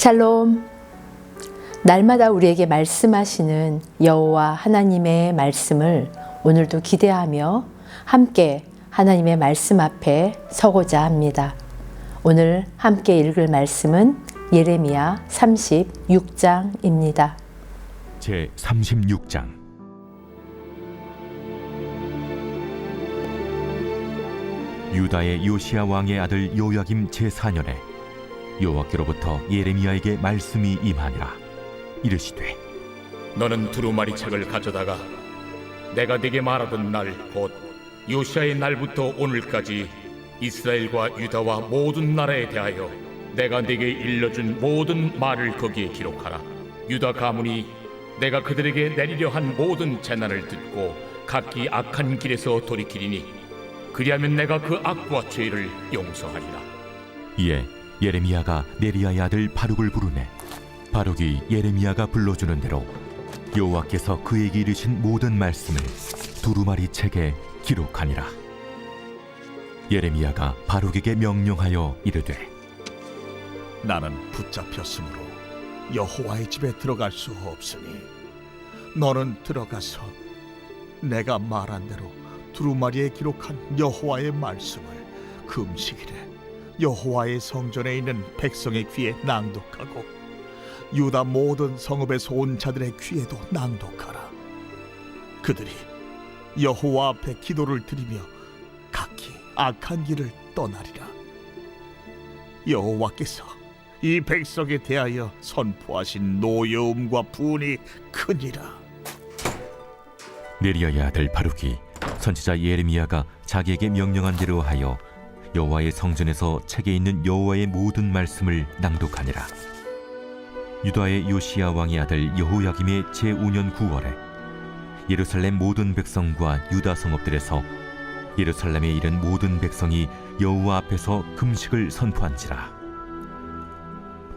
샬롬. 날마다 우리에게 말씀하시는 여호와 하나님의 말씀을 오늘도 기대하며 함께 하나님의 말씀 앞에 서고자 합니다. 오늘 함께 읽을 말씀은 예레미야 36장입니다. 제 36장. 유다의 요시야 왕의 아들 요야김 제4년에 여호와께로부터 예레미야에게 말씀이 임하니라. 이르시되 너는 두루마리 책을 가져다가 내가 네게 말하던 날 곧 요시야의 날부터 오늘까지 이스라엘과 유다와 모든 나라에 대하여 내가 네게 일러준 모든 말을 거기에 기록하라. 유다 가문이 내가 그들에게 내리려 한 모든 재난을 듣고 각기 악한 길에서 돌이키리니 그리하면 내가 그 악과 죄를 용서하리라. 이에 예레미야가 네리야의 아들 바룩을 부르매 바룩이 예레미야가 불러주는 대로 여호와께서 그에게 이르신 모든 말씀을 두루마리 책에 기록하니라. 예레미야가 바룩에게 명령하여 이르되 나는 붙잡혔으므로 여호와의 집에 들어갈 수 없으니 너는 들어가서 내가 말한 대로 두루마리에 기록한 여호와의 말씀을 금식일에 여호와의 성전에 있는 백성의 귀에 낭독하고 유다 모든 성읍에서 온 자들의 귀에도 낭독하라. 그들이 여호와 앞에 기도를 드리며 각기 악한 길을 떠나리라. 여호와께서 이 백성에 대하여 선포하신 노여움과 분이 크니라. 네리야의 아들 바룩이 선지자 예레미야가 자기에게 명령한 대로 하여 여호와의 성전에서 책에 있는 여호와의 모든 말씀을 낭독하니라. 유다의 요시야 왕의 아들 여호야김의 제5년 9월에 예루살렘 모든 백성과 유다 성읍들에서 예루살렘에 이른 모든 백성이 여호와 앞에서 금식을 선포한지라.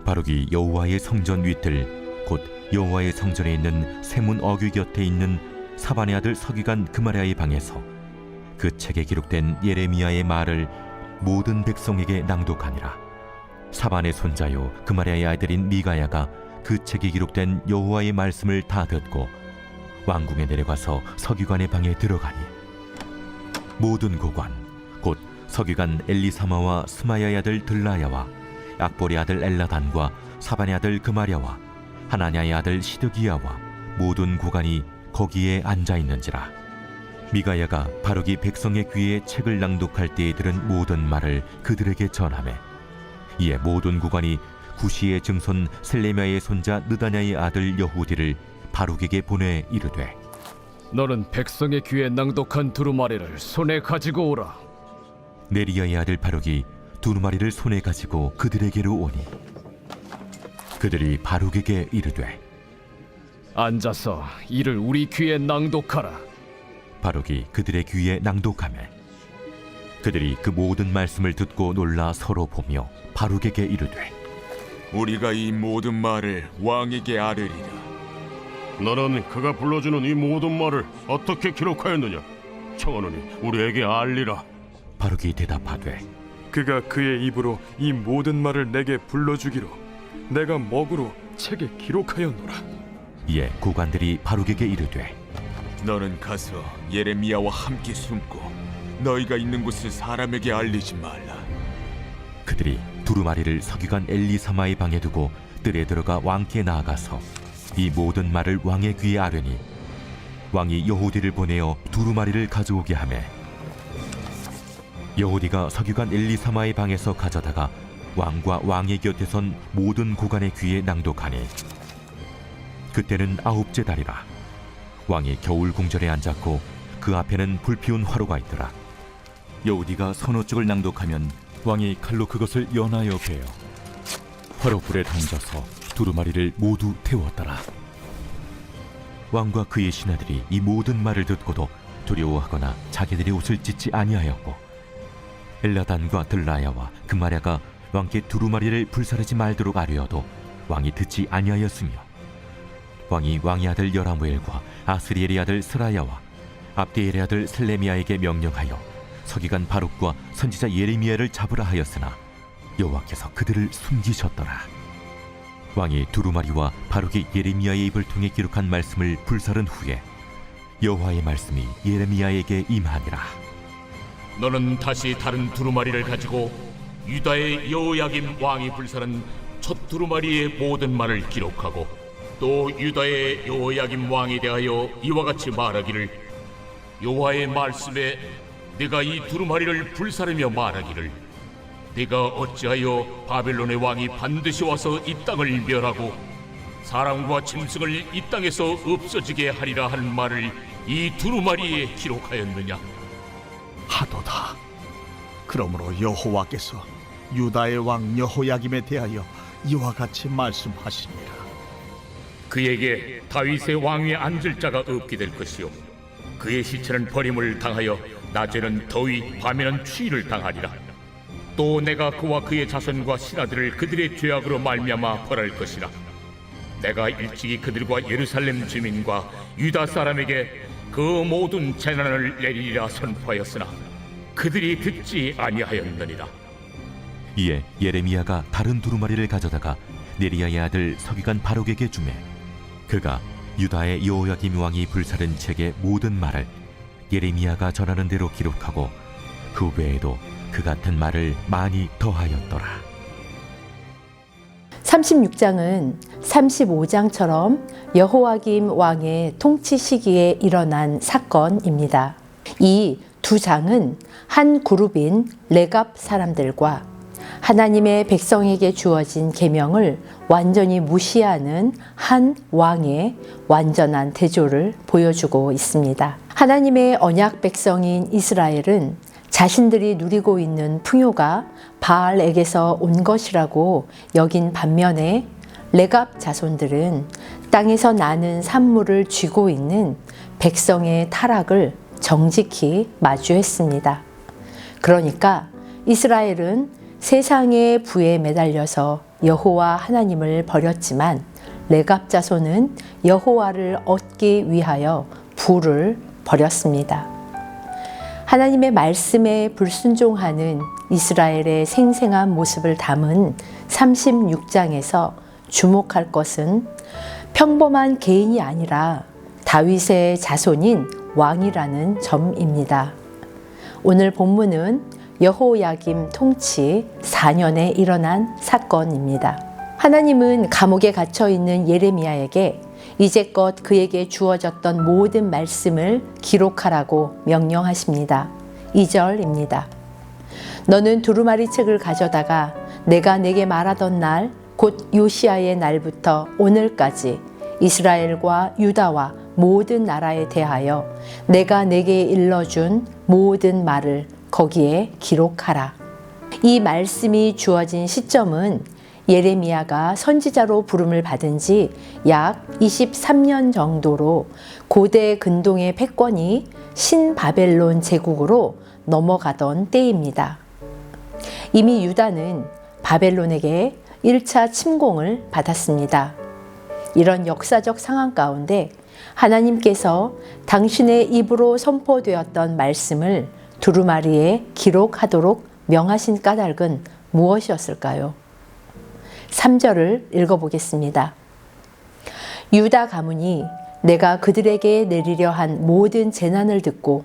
바룩이 여호와의 성전 윗들 곧 여호와의 성전에 있는 세문 어귀 곁에 있는 사반의 아들 서기관 그마랴의 방에서 그 책에 기록된 예레미야의 말을 모든 백성에게 낭독하니라. 사반의 손자요 그마랴의 아들인 미가야가 그 책에 기록된 여호와의 말씀을 다 듣고 왕궁에 내려가서 서기관의 방에 들어가니 모든 고관 곧 서기관 엘리사마와 스마야의 아들 들라야와 악볼의 아들 엘라단과 사반의 아들 그마랴와 하나냐의 아들 시드기야와 모든 고관이 거기에 앉아 있는지라. 미가야가 바룩이 백성의 귀에 책을 낭독할 때에 들은 모든 말을 그들에게 전하매 이에 모든 고관이 구시의 증손 셀레미야의 손자 느다냐의 아들 여후디를 바룩에게 보내 이르되 너는 백성의 귀에 낭독한 두루마리를 손에 가지고 오라. 네리야의 아들 바룩이 두루마리를 손에 가지고 그들에게로 오니 그들이 바룩에게 이르되 앉아서 이를 우리 귀에 낭독하라. 바룩이 그들의 귀에 낭독하매 그들이 그 모든 말씀을 듣고 놀라 서로 보며 바룩에게 이르되 우리가 이 모든 말을 왕에게 아뢰리라. 너는 그가 불러주는 이 모든 말을 어떻게 기록하였느냐? 청하노니 우리에게 알리라. 바룩이 대답하되 그가 그의 입으로 이 모든 말을 내게 불러주기로 내가 먹으로 책에 기록하였노라. 이에 고관들이 바룩에게 이르되 너는 가서 예레미야와 함께 숨고 너희가 있는 곳을 사람에게 알리지 말라. 그들이 두루마리를 서기관 엘리사마의 방에 두고 뜰에 들어가 왕께 나아가서 이 모든 말을 왕의 귀에 아뢰니 왕이 여호디를 보내어 두루마리를 가져오게 하매 여호디가 서기관 엘리사마의 방에서 가져다가 왕과 왕의 곁에 선 모든 고관의 귀에 낭독하니 그때는 9째 달이라. 왕이 겨울 궁전에 앉았고 그 앞에는 불피운 화로가 있더라. 여호디가 선호쪽을 낭독하면 왕이 칼로 그것을 연하여 베어 화로불에 던져서 두루마리를 모두 태웠더라. 왕과 그의 신하들이 이 모든 말을 듣고도 두려워하거나 자기들의 옷을 찢지 아니하였고 엘라단과 들라야와 그마랴가 왕께 두루마리를 불사르지 말도록 아뢰어도 왕이 듣지 아니하였으며 왕이 왕의 아들 여라무엘과 아스리엘의 아들 스라야와 압디엘의 아들 셀레미야에게 명령하여 서기관 바룩과 선지자 예레미야를 잡으라 하였으나 여호와께서 그들을 숨기셨더라. 왕이 두루마리와 바룩이 예레미야의 입을 통해 기록한 말씀을 불사른 후에 여호와의 말씀이 예레미야에게 임하니라. 너는 다시 다른 두루마리를 가지고 유다의 여호야김 왕이 불사른 첫 두루마리의 모든 말을 기록하고 또 유다의 여호야김 왕에 대하여 이와 같이 말하기를 여호와의 말씀에 네가 이 두루마리를 불사르며 말하기를 네가 어찌하여 바벨론의 왕이 반드시 와서 이 땅을 멸하고 사람과 짐승을 이 땅에서 없어지게 하리라 하는 말을 이 두루마리에 기록하였느냐? 하도다. 그러므로 여호와께서 유다의 왕 여호야김에 대하여 이와 같이 말씀하시니라. 그에게 다윗의 왕위에 앉을 자가 없게 될 것이요 그의 시체는 버림을 당하여 낮에는 더위 밤에는 추위를 당하리라. 또 내가 그와 그의 자손과 신하들을 그들의 죄악으로 말미암아 벌할 것이라. 내가 일찍이 그들과 예루살렘 주민과 유다 사람에게 그 모든 재난을 내리리라 선포하였으나 그들이 듣지 아니하였느니라. 이에 예레미야가 다른 두루마리를 가져다가 네리야의 아들 서기관 바룩에게 주매 그가 유다의 여호야김 왕이 불사른 책의 모든 말을 예레미야가 전하는 대로 기록하고 그 외에도 그 같은 말을 많이 더하였더라. 36장은 35장처럼 여호야김 왕의 통치 시기에 일어난 사건입니다. 이 두 장은 한 그룹인 레갑 사람들과 하나님의 백성에게 주어진 계명을 완전히 무시하는 한 왕의 완전한 대조를 보여주고 있습니다. 하나님의 언약 백성인 이스라엘은 자신들이 누리고 있는 풍요가 바알에게서 온 것이라고 여긴 반면에 레갑 자손들은 땅에서 나는 산물을 쥐고 있는 백성의 타락을 정직히 마주했습니다. 그러니까 이스라엘은 세상의 부에 매달려서 여호와 하나님을 버렸지만 레갑 자손은 여호와를 얻기 위하여 부를 버렸습니다. 하나님의 말씀에 불순종하는 이스라엘의 생생한 모습을 담은 36장에서 주목할 것은 평범한 개인이 아니라 다윗의 자손인 왕이라는 점입니다. 오늘 본문은 여호야김 통치 4년에 일어난 사건입니다. 하나님은 감옥에 갇혀 있는 예레미야에게 이제껏 그에게 주어졌던 모든 말씀을 기록하라고 명령하십니다. 2절입니다. 너는 두루마리 책을 가져다가 내가 내게 말하던 날, 곧 요시아의 날부터 오늘까지 이스라엘과 유다와 모든 나라에 대하여 내가 내게 일러준 모든 말을 거기에 기록하라. 이 말씀이 주어진 시점은 예레미야가 선지자로 부름을 받은 지 약 23년 정도로 고대 근동의 패권이 신바벨론 제국으로 넘어가던 때입니다. 이미 유다는 바벨론에게 1차 침공을 받았습니다. 이런 역사적 상황 가운데 하나님께서 당신의 입으로 선포되었던 말씀을 두루마리에 기록하도록 명하신 까닭은 무엇이었을까요? 3절을 읽어보겠습니다. 유다 가문이 내가 그들에게 내리려 한 모든 재난을 듣고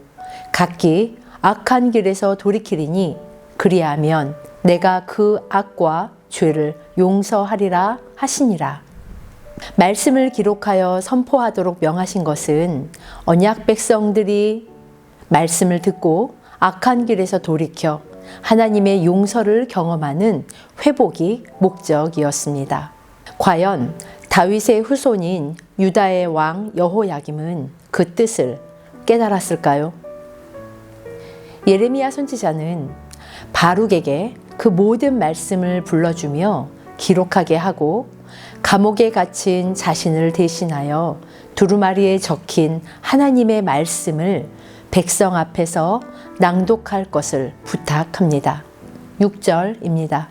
각기 악한 길에서 돌이키리니 그리하면 내가 그 악과 죄를 용서하리라 하시니라. 말씀을 기록하여 선포하도록 명하신 것은 언약 백성들이 말씀을 듣고 악한 길에서 돌이켜 하나님의 용서를 경험하는 회복이 목적이었습니다. 과연 다윗의 후손인 유다의 왕 여호야김은 그 뜻을 깨달았을까요? 예레미야 선지자는 바룩에게 그 모든 말씀을 불러주며 기록하게 하고 감옥에 갇힌 자신을 대신하여 두루마리에 적힌 하나님의 말씀을 백성 앞에서 낭독할 것을 부탁합니다. 6절입니다.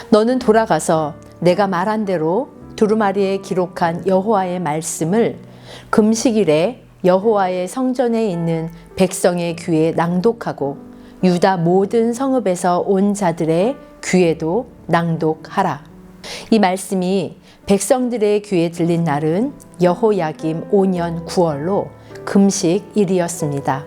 너는 돌아가서 내가 말한 대로 두루마리에 기록한 여호와의 말씀을 금식일에 여호와의 성전에 있는 백성의 귀에 낭독하고 유다 모든 성읍에서 온 자들의 귀에도 낭독하라. 이 말씀이 백성들의 귀에 들린 날은 여호야김 5년 9월로 금식일이었습니다.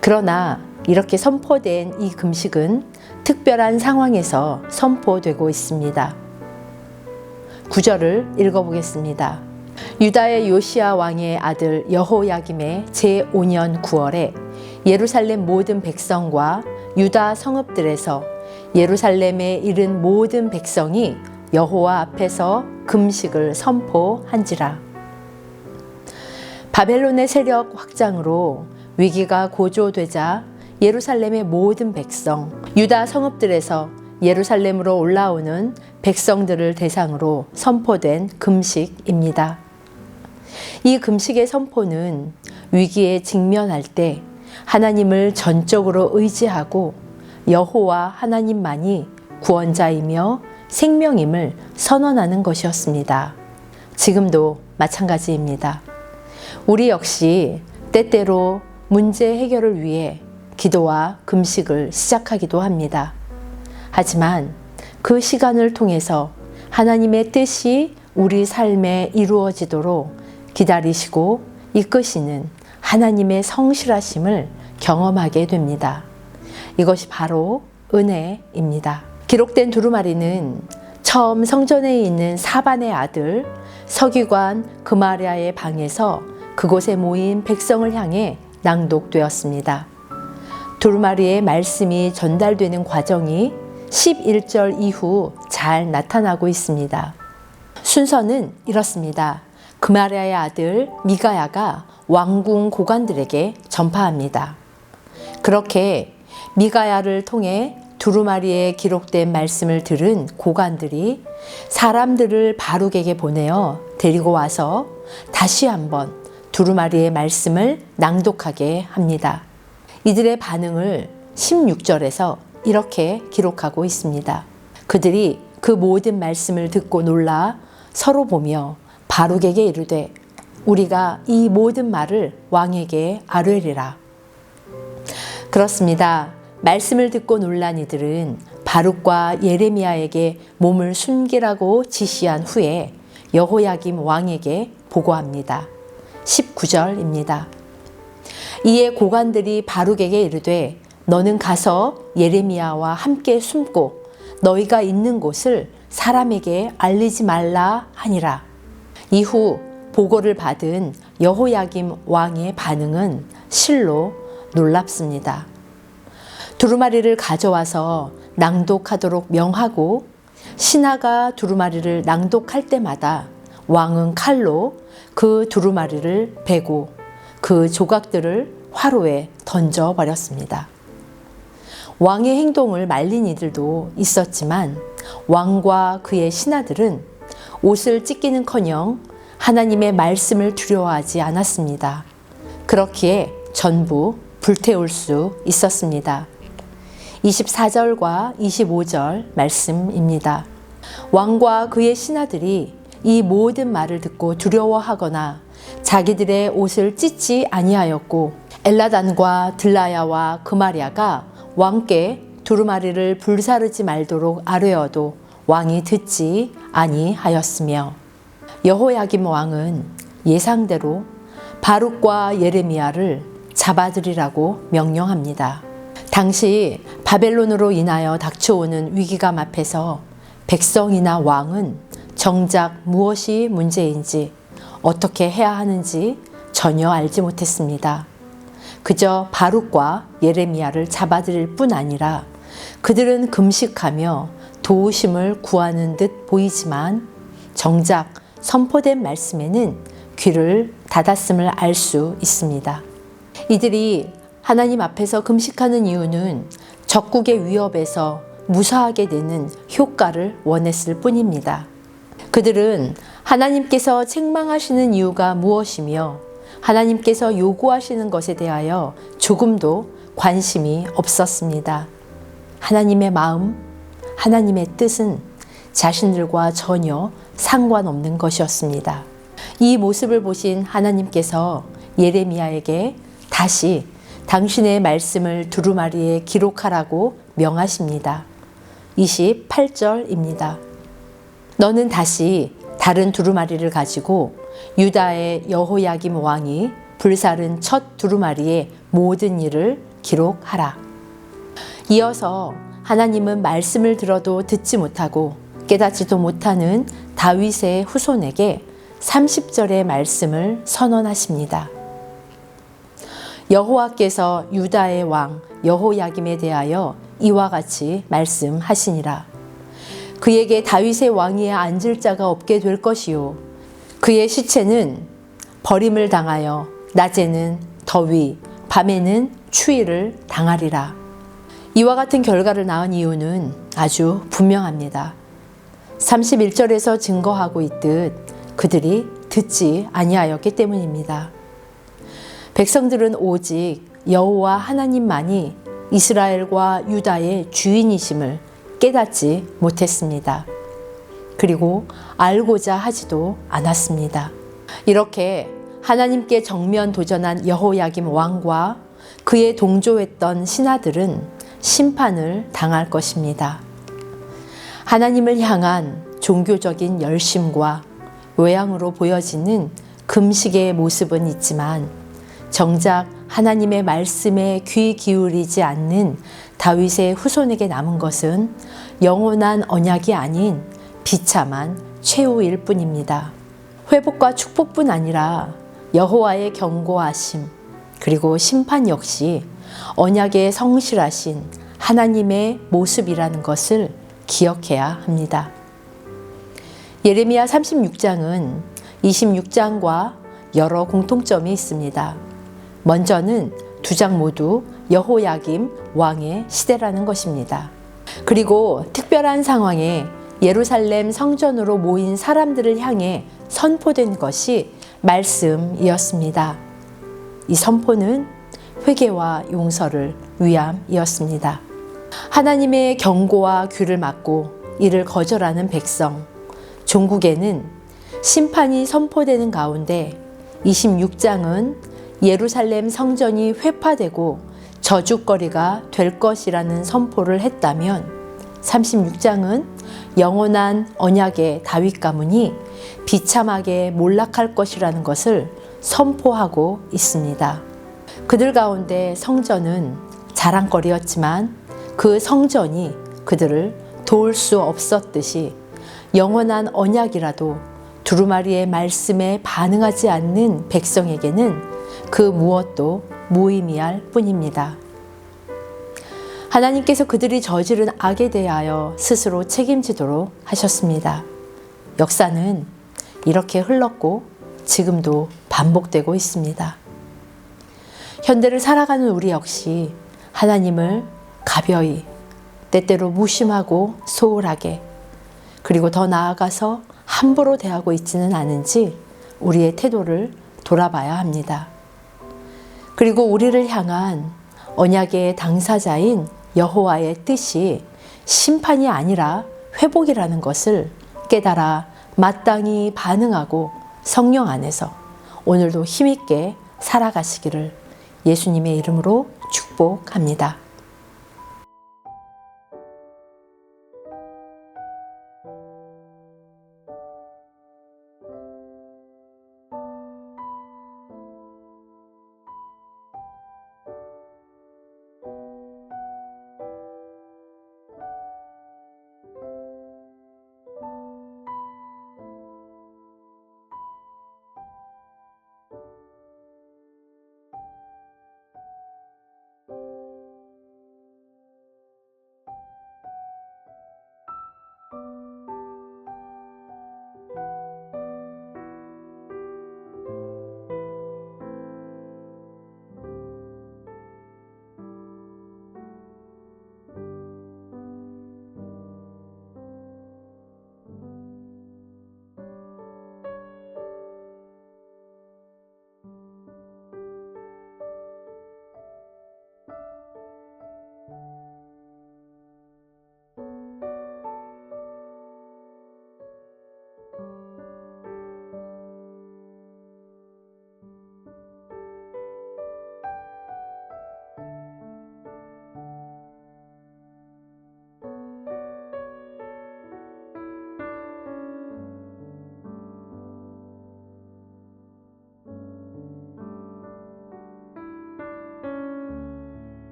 그러나 이렇게 선포된 이 금식은 특별한 상황에서 선포되고 있습니다. 9절을 읽어보겠습니다. 유다의 요시야 왕의 아들 여호야김의 제5년 9월에 예루살렘 모든 백성과 유다 성읍들에서 예루살렘에 이른 모든 백성이 여호와 앞에서 금식을 선포한지라. 바벨론의 세력 확장으로 위기가 고조되자 예루살렘의 모든 백성, 유다 성읍들에서 예루살렘으로 올라오는 백성들을 대상으로 선포된 금식입니다. 이 금식의 선포는 위기에 직면할 때 하나님을 전적으로 의지하고 여호와 하나님만이 구원자이며 생명임을 선언하는 것이었습니다. 지금도 마찬가지입니다. 우리 역시 때때로 문제 해결을 위해 기도와 금식을 시작하기도 합니다. 하지만 그 시간을 통해서 하나님의 뜻이 우리 삶에 이루어지도록 기다리시고 이끄시는 하나님의 성실하심을 경험하게 됩니다. 이것이 바로 은혜입니다. 기록된 두루마리는 처음 성전에 있는 사반의 아들 서기관 그마랴의 방에서 그곳에 모인 백성을 향해 낭독되었습니다. 두루마리의 말씀이 전달되는 과정이 11절 이후 잘 나타나고 있습니다. 순서는 이렇습니다. 그마랴의 아들 미가야가 왕궁 고관들에게 전파합니다. 그렇게 미가야를 통해 두루마리에 기록된 말씀을 들은 고관들이 사람들을 바룩에게 보내어 데리고 와서 다시 한번 두루마리의 말씀을 낭독하게 합니다. 이들의 반응을 16절에서 이렇게 기록하고 있습니다. 그들이 그 모든 말씀을 듣고 놀라 서로 보며 바룩에게 이르되 우리가 이 모든 말을 왕에게 아뢰리라. 그렇습니다. 말씀을 듣고 놀란 이들은 바룩과 예레미야에게 몸을 숨기라고 지시한 후에 여호야김 왕에게 보고합니다. 19절입니다. 이에 고관들이 바룩에게 이르되 너는 가서 예레미야와 함께 숨고 너희가 있는 곳을 사람에게 알리지 말라 하니라. 이후 보고를 받은 여호야김 왕의 반응은 실로 놀랍습니다. 두루마리를 가져와서 낭독하도록 명하고 신하가 두루마리를 낭독할 때마다 왕은 칼로 그 두루마리를 베고 그 조각들을 화로에 던져버렸습니다. 왕의 행동을 말린 이들도 있었지만 왕과 그의 신하들은 옷을 찢기는커녕 하나님의 말씀을 두려워하지 않았습니다. 그렇기에 전부 불태울 수 있었습니다. 24절과 25절 말씀입니다. 왕과 그의 신하들이 이 모든 말을 듣고 두려워하거나 자기들의 옷을 찢지 아니하였고 엘라단과 들라야와 그마랴가 왕께 두루마리를 불사르지 말도록 아뢰어도 왕이 듣지 아니하였으며 여호야김 왕은 예상대로 바룩과 예레미야를 잡아들이라고 명령합니다. 당시 바벨론으로 인하여 닥쳐오는 위기감 앞에서 백성이나 왕은 정작 무엇이 문제인지 어떻게 해야 하는지 전혀 알지 못했습니다. 그저 바룩과 예레미야를 잡아들일 뿐 아니라 그들은 금식하며 도우심을 구하는 듯 보이지만 정작 선포된 말씀에는 귀를 닫았음을 알 수 있습니다. 이들이 하나님 앞에서 금식하는 이유는 적국의 위협에서 무사하게 되는 효과를 원했을 뿐입니다. 그들은 하나님께서 책망하시는 이유가 무엇이며 하나님께서 요구하시는 것에 대하여 조금도 관심이 없었습니다. 하나님의 마음, 하나님의 뜻은 자신들과 전혀 상관없는 것이었습니다. 이 모습을 보신 하나님께서 예레미야에게 다시 당신의 말씀을 두루마리에 기록하라고 명하십니다. 28절입니다. 너는 다시 다른 두루마리를 가지고 유다의 여호야김 왕이 불사른 첫 두루마리의 모든 일을 기록하라. 이어서 하나님은 말씀을 들어도 듣지 못하고 깨닫지도 못하는 다윗의 후손에게 30절의 말씀을 선언하십니다. 여호와께서 유다의 왕 여호야김에 대하여 이와 같이 말씀하시니라. 그에게 다윗의 왕위에 앉을 자가 없게 될 것이요 그의 시체는 버림을 당하여 낮에는 더위, 밤에는 추위를 당하리라. 이와 같은 결과를 낳은 이유는 아주 분명합니다. 31절에서 증거하고 있듯 그들이 듣지 아니하였기 때문입니다. 백성들은 오직 여호와 하나님만이 이스라엘과 유다의 주인이심을 깨닫지 못했습니다. 그리고 알고자 하지도 않았습니다. 이렇게 하나님께 정면 도전한 여호야김 왕과 그의 동조했던 신하들은 심판을 당할 것입니다. 하나님을 향한 종교적인 열심과 외양으로 보여지는 금식의 모습은 있지만 정작 하나님의 말씀에 귀 기울이지 않는 다윗의 후손에게 남은 것은 영원한 언약이 아닌 비참한 최후일 뿐입니다. 회복과 축복뿐 아니라 여호와의 경고하심 그리고 심판 역시 언약에 성실하신 하나님의 모습이라는 것을 기억해야 합니다. 예레미야 36장은 26장과 여러 공통점이 있습니다. 먼저는 두 장 모두 여호야김 왕의 시대라는 것입니다. 그리고 특별한 상황에 예루살렘 성전으로 모인 사람들을 향해 선포된 것이 말씀이었습니다. 이 선포는 회개와 용서를 위함이었습니다. 하나님의 경고와 귀를 막고 이를 거절하는 백성, 종국에는 심판이 선포되는 가운데 26장은 예루살렘 성전이 회파되고 저주거리가 될 것이라는 선포를 했다면 36장은 영원한 언약의 다윗 가문이 비참하게 몰락할 것이라는 것을 선포하고 있습니다. 그들 가운데 성전은 자랑거리였지만 그 성전이 그들을 도울 수 없었듯이 영원한 언약이라도 두루마리의 말씀에 반응하지 않는 백성에게는 그 무엇도 무의미할 뿐입니다. 하나님께서 그들이 저지른 악에 대하여 스스로 책임지도록 하셨습니다. 역사는 이렇게 흘렀고 지금도 반복되고 있습니다. 현대를 살아가는 우리 역시 하나님을 가벼이, 때때로 무심하고 소홀하게, 그리고 더 나아가서 함부로 대하고 있지는 않은지 우리의 태도를 돌아봐야 합니다. 그리고 우리를 향한 언약의 당사자인 여호와의 뜻이 심판이 아니라 회복이라는 것을 깨달아 마땅히 반응하고 성령 안에서 오늘도 힘있게 살아가시기를 예수님의 이름으로 축복합니다.